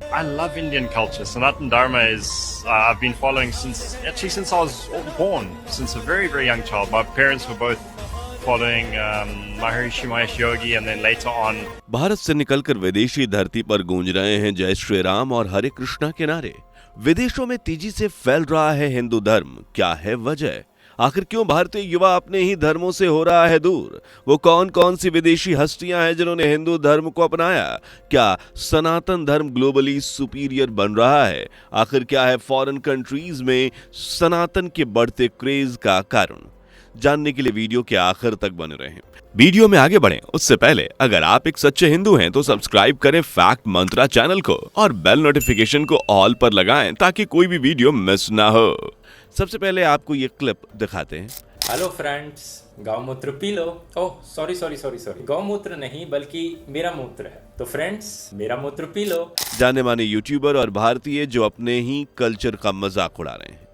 I love Indian culture. Sanatan Dharma is I've been following since I was born, since a very very young child. My parents were both following Maharishi Mahesh Yogi, and then later on. Bharat से निकलकर विदेशी धरती पर गूंज रहे हैं जय श्री राम और हरे कृष्णा के नारे। विदेशों में तेजी से फैल रहा है हिंदू धर्म, क्या है वजह? आखिर क्यों भारतीय युवा अपने ही धर्मों से हो रहा है दूर? वो कौन कौन सी विदेशी हस्तियां हैं जिन्होंने हिंदू धर्म को अपनाया? क्या सनातन धर्म ग्लोबली सुपीरियर बन रहा है? आखिर क्या है फॉरेन कंट्रीज में सनातन के बढ़ते क्रेज का कारण? जानने के लिए वीडियो के आखिर तक बने रहें। वीडियो में आगे बढ़ें उससे पहले अगर आप एक सच्चे हिंदू हैं तो सब्सक्राइब करें फैक्ट मंत्रा चैनल को और बेल नोटिफिकेशन को ऑल पर लगाएं ताकि कोई भी वीडियो मिस ना हो। सबसे पहले आपको ये क्लिप दिखाते हैं। हेलो फ्रेंड्स, गौमूत्र पी लो। ओह सॉरी, गौमूत्र नहीं बल्कि मेरा मूत्र है। तो फ्रेंड्स, मेरा मूत्र पी लो। जाने माने यूट्यूबर और भारतीय जो अपने ही कल्चर का मजाक उड़ा रहे हैं।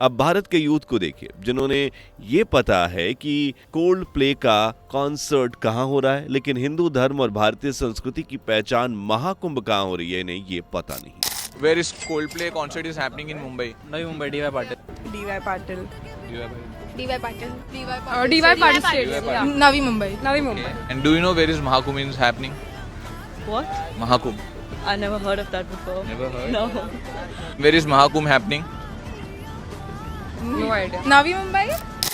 अब भारत के यूथ को देखिए जिन्होंने ये पता है कि कोल्ड प्ले का कॉन्सर्ट कहाँ हो रहा है, लेकिन हिंदू धर्म और भारतीय संस्कृति की पहचान महाकुंभ कहाँ हो रही है इन्हें ये पता नहीं। Where is Coldplay concert is happening in Mumbai? Navi Mumbai, DY Patil. DY Patil. DY Patil. DY Patil Stadium. Yeah. Navi Mumbai. Navi Mumbai. And do you know where is Mahakumbh is happening? What? Mahakumbh. I never heard of that before. Never heard? No. Where is Mahakumbh happening? No idea. Navi Mumbai.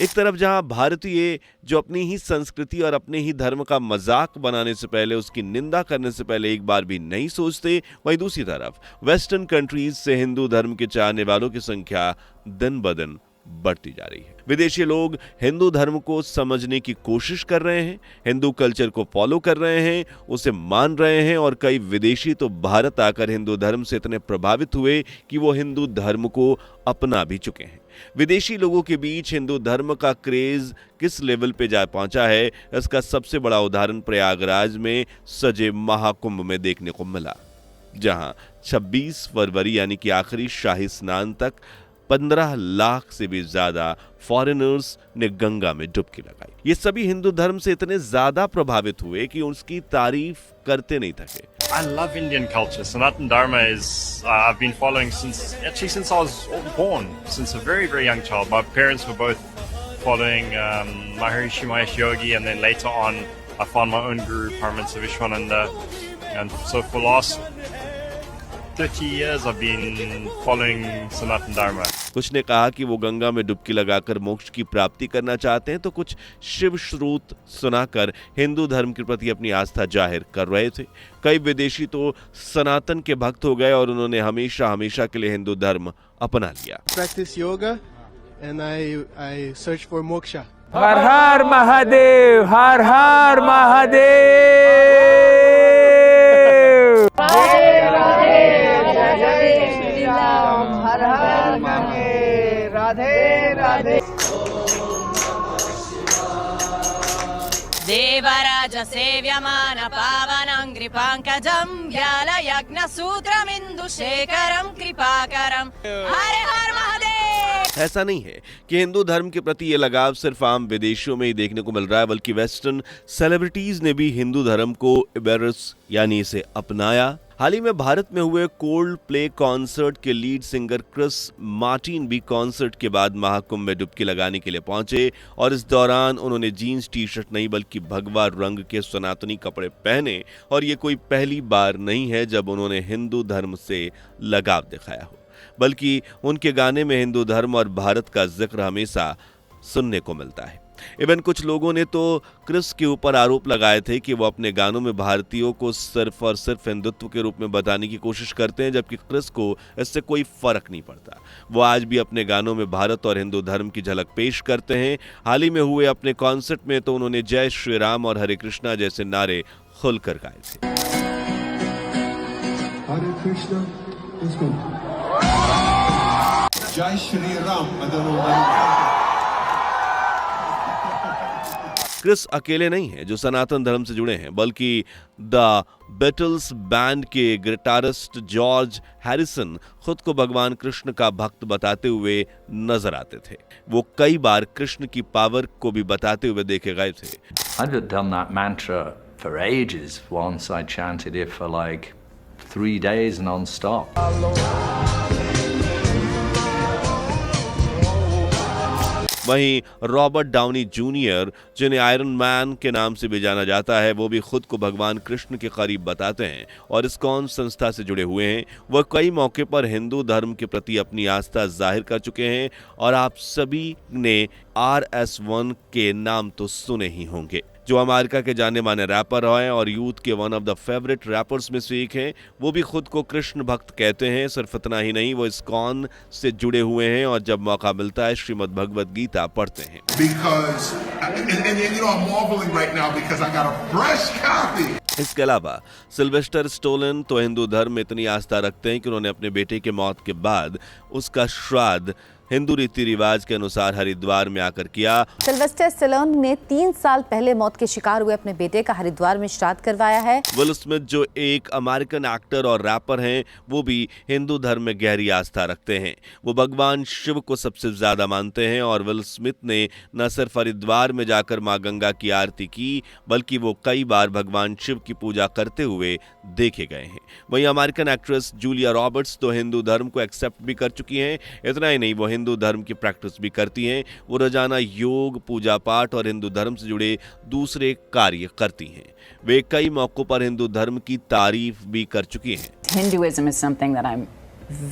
एक तरफ जहां भारतीय जो अपनी ही संस्कृति और अपने ही धर्म का मजाक बनाने से पहले, उसकी निंदा करने से पहले एक बार भी नहीं सोचते, वहीं दूसरी तरफ वेस्टर्न कंट्रीज से हिंदू धर्म के चाहने वालों की संख्या दिन ब दिन बढ़ती जा रही है। विदेशी लोग हिंदू धर्म को समझने की कोशिश कर रहे हैं, हिंदू कल्चर को फॉलो कर रहे हैं, उसे मान रहे हैं और कई विदेशी तो भारत आकर हिंदू धर्म से इतने प्रभावित हुए कि वो हिंदू धर्म को अपना भी चुके हैं। विदेशी लोगों के बीच हिंदू धर्म का क्रेज किस लेवल पे जा पहुंचा है, इसका सबसे बड़ा उदाहरण प्रयागराज में सजे महाकुंभ में देखने को मिला, जहां 26 फरवरी यानी कि आखिरी शाही स्नान तक 15 लाख से भी ज्यादा फॉरेनर्स ने गंगा में डुबकी लगाई। ये सभी हिंदू धर्म से इतने ज्यादा प्रभावित हुए कि उसकी तारीफ करते नहीं थके। I love Indian culture. Sanatan Dharma is I've been following since I was born, since a very very young child. My parents were both following Maharishi Mahesh Yogi, and then later on I found my own guru, Paramahansa Vishwananda, and so for the last 30 years I've been following Sanatan Dharma. कुछ ने कहा कि वो गंगा में डुबकी लगाकर मोक्ष की प्राप्ति करना चाहते हैं, तो कुछ शिव श्रुत सुनाकर हिंदू धर्म के प्रति अपनी आस्था जाहिर कर रहे थे। कई विदेशी तो सनातन के भक्त हो गए और उन्होंने हमेशा हमेशा के लिए हिंदू धर्म अपना लिया। Practice yoga and I search for moksha. हर हर महादेव, हर हर महादेव। हर हर महादेव। राधे राधे। देवराज सेव्यमान पावनं पंकजं व्यालयज्ञ सूत्रमिन्दु शेखरं कृपाकरं। हरे हर महादेव। ऐसा नहीं है कि हिंदू धर्म के प्रति ये लगाव सिर्फ आम विदेशियों में ही देखने को मिल रहा है, बल्कि वेस्टर्न सेलिब्रिटीज ने भी हिंदू धर्म को एम्ब्रेस यानी इसे अपनाया। हाल ही में भारत में हुए कोल्ड प्ले कॉन्सर्ट के लीड सिंगर क्रिस मार्टिन भी कॉन्सर्ट के बाद महाकुंभ में डुबकी लगाने के लिए पहुंचे और इस दौरान उन्होंने जीन्स टी शर्ट नहीं बल्कि भगवा रंग के सनातनी कपड़े पहने, और ये कोई पहली बार नहीं है जब उन्होंने हिंदू धर्म से लगाव दिखाया हो, बल्कि उनके गाने में हिंदू धर्म और भारत का जिक्र हमेशा सुनने को मिलता है। इवन कुछ लोगों ने तो क्रिस के ऊपर आरोप लगाए थे कि वो अपने गानों में भारतीयों को सिर्फ और सिर्फ हिंदुत्व के रूप में बताने की कोशिश करते हैं, जबकि क्रिस को इससे कोई फर्क नहीं पड़ता। वो आज भी अपने गानों में भारत और हिंदू धर्म की झलक पेश करते हैं। हाल ही में हुए अपने कॉन्सर्ट में तो उन्होंने जय श्री राम और हरे कृष्णा जैसे नारे खुलकर गाए थे। Hare Krishna. Let's go. Jai Shri Ram. I don't know why. Chris अकेले नहीं है जो सनातन धर्म से जुड़े हैं, बल्कि द बेटल्स बैंड के गिटारिस्ट जॉर्ज हैरिसन खुद को भगवान कृष्ण का भक्त बताते हुए नजर आते थे। वो कई बार कृष्ण की पावर को भी बताते हुए देखे गए थे। I've done that mantra for ages. Once I chanted it for like 3 days non-stop. वहीं रॉबर्ट डाउनी जूनियर, जिन्हें आयरन मैन के नाम से भी जाना जाता है, वो भी खुद को भगवान कृष्ण के करीब बताते हैं और इस्कॉन संस्था से जुड़े हुए हैं। वह कई मौके पर हिंदू धर्म के प्रति अपनी आस्था जाहिर कर चुके हैं और आप सभी ने RS1 के नाम तो सुने ही होंगे, जो अमेरिका के जाने माने रैपर हैं और यूथ के one of the favourite rappers में से एक हैं। वो भी खुद को कृष्ण भक्त कहते हैं। सिर्फ इतना ही नहीं, वो इस्कॉन से जुड़े हुए हैं और जब मौका मिलता है श्रीमद् भगवत गीता पढ़ते हैं। इसके अलावा सिल्वेस्टर स्टोलन तो हिंदू धर्म में इतनी आस्था रखते हैं कि उन्होंने अपने बेटे के मौत के बाद उसका श्राद्ध हिंदू रीति रिवाज के अनुसार हरिद्वार में आकर किया। सिल्वेस्टर स्टैलोन ने 3 साल पहले मौत के शिकार हुए अपने बेटे का हरिद्वार में श्राद्ध करवाया है। विल स्मिथ, जो एक अमेरिकन एक्टर और रैपर हैं, वो भी हिंदू धर्म में गहरी आस्था रखते हैं। वो भगवान शिव को सबसे ज्यादा मानते हैं और विल स्मिथ ने न सिर्फ हरिद्वार में जाकर मां गंगा की आरती की, बल्कि वो कई बार भगवान शिव की पूजा करते हुए देखे गए हैं। वहीं अमेरिकन एक्ट्रेस जूलिया रॉबर्ट्स तो हिंदू धर्म को एक्सेप्ट भी कर चुकी हैं। इतना ही नहीं, वो हिंदू धर्म की प्रैक्टिस भी करती हैं। वो रोजाना योग, पूजा पाठ और हिंदू धर्म से जुड़े दूसरे कार्य करती हैं। वे कई मौकों पर हिंदू धर्म की तारीफ भी कर चुकी हैं। Hinduism is something that I'm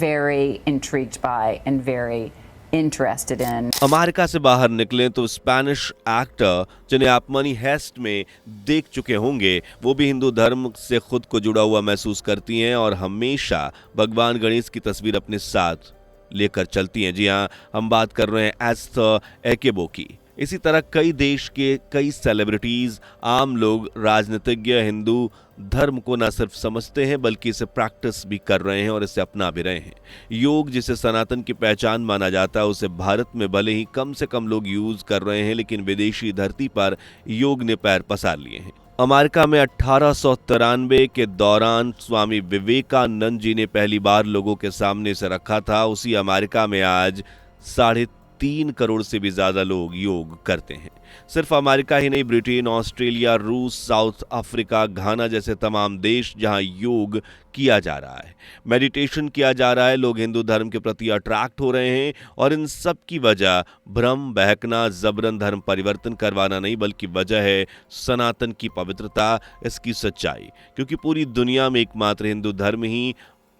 very intrigued by and very interested in. America से बाहर निकले तो स्पेनिश एक्टर, जिन्हें आप मनी हेस्ट में देख चुके होंगे, वो भी हिंदू धर्म से खुद को जुड़ा हुआ महसूस करती हैं और हमेशा भगवान गणेश की तस्वीर अपने साथ लेकर चलती हैं। जी हाँ, हम बात कर रहे हैं एस्थर एकेबो की। इसी तरह कई देश के कई सेलिब्रिटीज, आम लोग, राजनीतिज्ञ हिंदू धर्म को न सिर्फ समझते हैं बल्कि इसे प्रैक्टिस भी कर रहे हैं और इसे अपना भी रहे हैं। योग, जिसे सनातन की पहचान माना जाता है, उसे भारत में भले ही कम से कम लोग यूज कर रहे हैं, लेकिन विदेशी धरती पर योग ने पैर पसार लिए हैं। अमेरिका में 1893 के दौरान स्वामी विवेकानंद जी ने पहली बार लोगों के सामने से रखा था। उसी अमेरिका में आज 3.5 करोड़ से भी ज्यादा लोग योग करते हैं। सिर्फ अमेरिका ही नहीं, ब्रिटेन, ऑस्ट्रेलिया, रूस, साउथ अफ्रीका, घाना जैसे तमाम देश जहां योग किया जा रहा है, मेडिटेशन किया जा रहा है, लोग हिंदू धर्म के प्रति अट्रैक्ट हो रहे हैं। और इन सब की वजह भ्रम, बहकना, जबरन धर्म परिवर्तन करवाना नहीं, बल्कि वजह है सनातन की पवित्रता, इसकी सच्चाई। क्योंकि पूरी दुनिया में एकमात्र हिंदू धर्म ही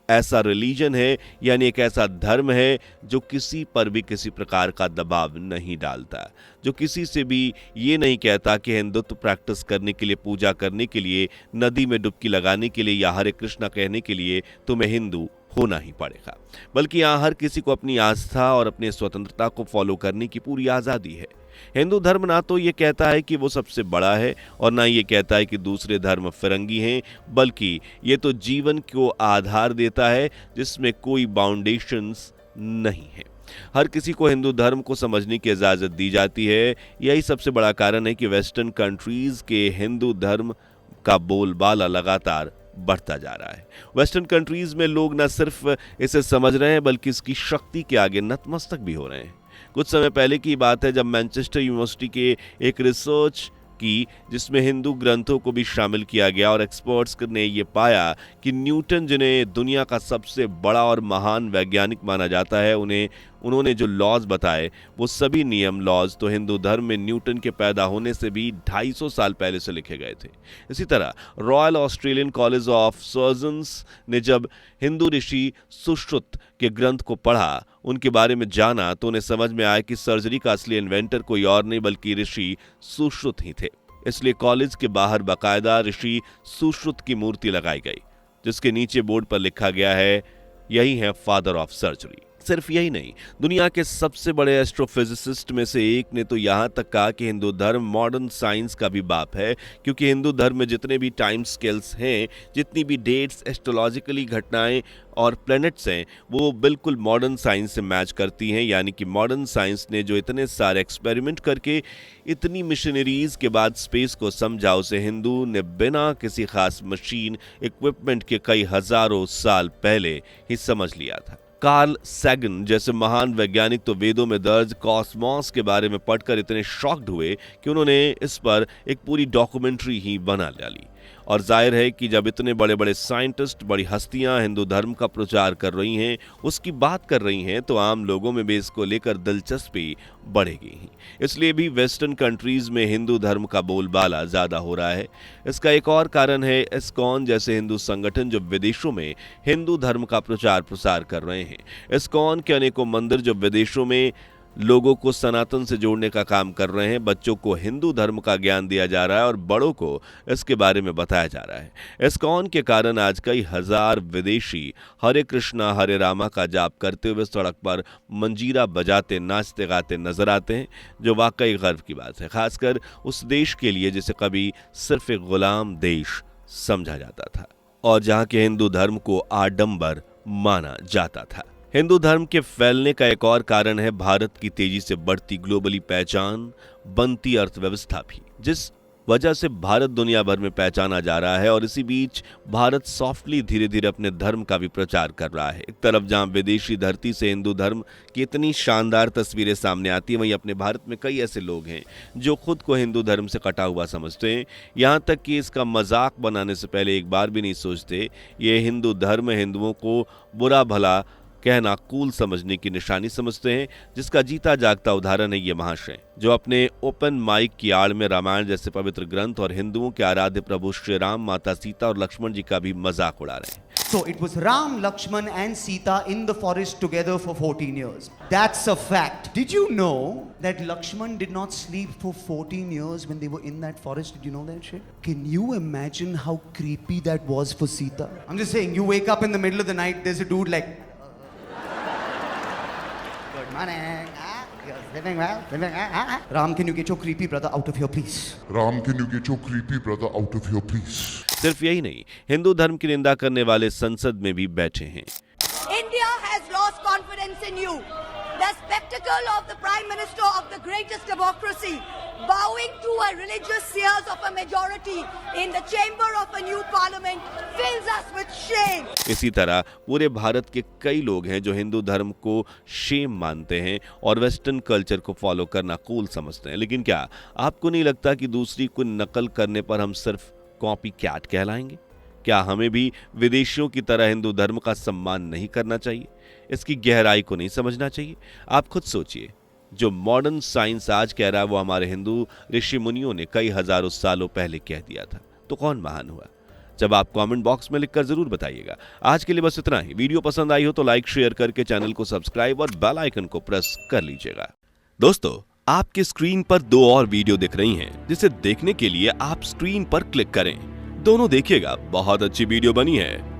ऐसा रिलीजन है, यानी एक ऐसा धर्म है जो किसी पर भी किसी प्रकार का दबाव नहीं डालता, जो किसी से भी ये नहीं कहता कि हिंदुत्व प्रैक्टिस करने के लिए, पूजा करने के लिए, नदी में डुबकी लगाने के लिए या हरे कृष्णा कहने के लिए तुम्हें हिंदू होना ही पड़ेगा। बल्कि यहाँ हर किसी को अपनी आस्था और अपनी स्वतंत्रता को फॉलो करने की पूरी आज़ादी है। हिंदू धर्म ना तो ये कहता है कि वो सबसे बड़ा है और ना ये कहता है कि दूसरे धर्म फिरंगी हैं, बल्कि ये तो जीवन को आधार देता है जिसमें कोई बाउंडेशंस नहीं है। हर किसी को हिंदू धर्म को समझने की इजाज़त दी जाती है। यही सबसे बड़ा कारण है कि वेस्टर्न कंट्रीज के हिंदू धर्म का बोलबाला लगातार बढ़ता जा रहा है। वेस्टर्न कंट्रीज में लोग न सिर्फ इसे समझ रहे हैं बल्कि इसकी शक्ति के आगे नतमस्तक भी हो रहे हैं। कुछ समय पहले की बात है जब मैनचेस्टर यूनिवर्सिटी के एक रिसर्च की, जिसमें हिंदू ग्रंथों को भी शामिल किया गया और एक्सपर्ट्स ने ये पाया कि न्यूटन, जिन्हें दुनिया का सबसे बड़ा और महान वैज्ञानिक माना जाता है, उन्होंने जो लॉज बताए, वो सभी नियम, लॉज तो हिंदू धर्म में न्यूटन के पैदा होने से भी 250 साल पहले से लिखे गए थे। इसी तरह royal Australian college of surgeons ने जब हिंदू ऋषि सुश्रुत के ग्रंथ को पढ़ा, उनके बारे में जाना, तो उन्हें समझ में आया कि सर्जरी का असली इन्वेंटर कोई और नहीं बल्कि ऋषि सुश्रुत ही थे। इसलिए कॉलेज के बाहर बाकायदा ऋषि सुश्रुत की मूर्ति लगाई गई, जिसके नीचे बोर्ड पर लिखा गया है, यही है फादर ऑफ सर्जरी। सिर्फ यही नहीं, दुनिया के सबसे बड़े एस्ट्रोफिजिसिस्ट में से एक ने तो यहाँ तक कहा कि हिंदू धर्म मॉडर्न साइंस का भी बाप है, क्योंकि हिंदू धर्म में जितने भी टाइम स्केल्स हैं, जितनी भी डेट्स, एस्ट्रोलॉजिकली घटनाएं और प्लैनेट्स हैं, वो बिल्कुल मॉडर्न साइंस से मैच करती हैं। यानी कि मॉडर्न साइंस ने जो इतने सारे एक्सपेरिमेंट करके इतनी मिशनरीज के बाद स्पेस को समझा, उसे हिंदू ने बिना किसी खास मशीन, इक्विपमेंट के कई हजारों साल पहले ही समझ लिया था। कार्ल सैगन जैसे महान वैज्ञानिक तो वेदों में दर्ज कॉस्मॉस के बारे में पढ़कर इतने शॉक्ड हुए कि उन्होंने इस पर एक पूरी डॉक्यूमेंट्री ही बना डाली। और जाहिर है कि जब इतने बड़े बड़े साइंटिस्ट, बड़ी हस्तियां हिंदू धर्म का प्रचार कर रही हैं, उसकी बात कर रही हैं, तो आम लोगों में भी इसको लेकर दिलचस्पी बढ़ेगी ही। इसलिए भी वेस्टर्न कंट्रीज में हिंदू धर्म का बोलबाला ज्यादा हो रहा है। इसका एक और कारण है इस्कॉन जैसे हिंदू संगठन जो विदेशों में हिंदू धर्म का प्रचार प्रसार कर रहे हैं। इस्कॉन के अनेकों मंदिर जो विदेशों में लोगों को सनातन से जोड़ने का काम कर रहे हैं। बच्चों को हिंदू धर्म का ज्ञान दिया जा रहा है और बड़ों को इसके बारे में बताया जा रहा है। इस्कॉन के कारण आज कई हजार विदेशी हरे कृष्णा हरे रामा का जाप करते हुए सड़क पर मंजीरा बजाते नाचते गाते नजर आते हैं, जो वाकई गर्व की बात है, खासकर उस देश के लिए जिसे कभी सिर्फ एक गुलाम देश समझा जाता था और जहां के हिंदू धर्म को आडंबर माना जाता था। हिंदू धर्म के फैलने का एक और कारण है भारत की तेजी से बढ़ती ग्लोबली पहचान, बनती अर्थव्यवस्था भी, जिस वजह से भारत दुनिया भर में पहचाना जा रहा है। और इसी बीच भारत सॉफ्टली धीरे धीरे अपने धर्म का भी प्रचार कर रहा है। एक तरफ जहां विदेशी धरती से हिंदू धर्म की इतनी शानदार तस्वीरें सामने आती हैं, वहीं अपने भारत में कई ऐसे लोग हैं जो खुद को हिंदू धर्म से कटा हुआ समझते हैं, यहाँ तक कि इसका मजाक बनाने से पहले एक बार भी नहीं सोचते। ये हिंदू धर्म हिंदुओं को बुरा भला कहना कूल समझने की निशानी समझते हैं, जिसका जीता जागता उदाहरण है ये महाशय, जो अपने ओपन माइक की आड़ में रामायण जैसे पवित्र ग्रंथ और हिंदुओं के आराध्य प्रभु श्री राम, माता सीता और लक्ष्मण जी का भी मजाक उड़ा रहे हैं। So it was Ram, Lakshman and Sita in the forest together for 14 years. That's a fact. Did you know that Lakshman did not sleep for 14 years when they were in that forest? Did you know that shit? Can you imagine how creepy that was for Sita? I'm just saying, you wake up in the middle of the night, there's a dude like, good morning. You're sleeping well? Ram, can you get your creepy brother out of here, please? Ram, can you get your creepy brother out of here, please? सिर्फ यही नहीं, हिंदू धर्म की निंदा करने वाले संसद में भी बैठे हैं। India has lost confidence in you. The spectacle of the Prime Minister of the greatest democracy bowing to a religious seers of a majority in the chamber of a new parliament fills us with shame. इसी तरह पूरे भारत के कई लोग हैं जो हिंदू धर्म को शेम मानते हैं और वेस्टर्न कल्चर को फॉलो करना कूल समझते हैं। लेकिन क्या आपको नहीं लगता कि दूसरी को नकल करने पर हम सिर्फ कॉपी कैट कहलाएंगे? क्या हमें भी विदेशियों की तरह हिंदू धर्म का सम्मान नहीं करना चाहिए? इसकी गहराई को नहीं समझना चाहिए? आप खुद सोचिए, जो मॉडर्न साइंस आज कह रहा है वो हमारे हिंदू ऋषि मुनियों ने कई हजारों सालों पहले कह दिया था। तो कौन महान हुआ? जब आप कमेंट बॉक्स में लिखकर जरूर बताइएगा। आज के लिए बस इतना ही। वीडियो पसंद आई हो तो लाइक शेयर करके चैनल को सब्सक्राइब और बेल आइकन को प्रेस कर लीजिएगा। दोस्तों, आपके स्क्रीन पर 2 और वीडियो दिख रही हैं, जिसे देखने के लिए आप स्क्रीन पर क्लिक करें। दोनों देखिएगा, बहुत अच्छी वीडियो बनी है।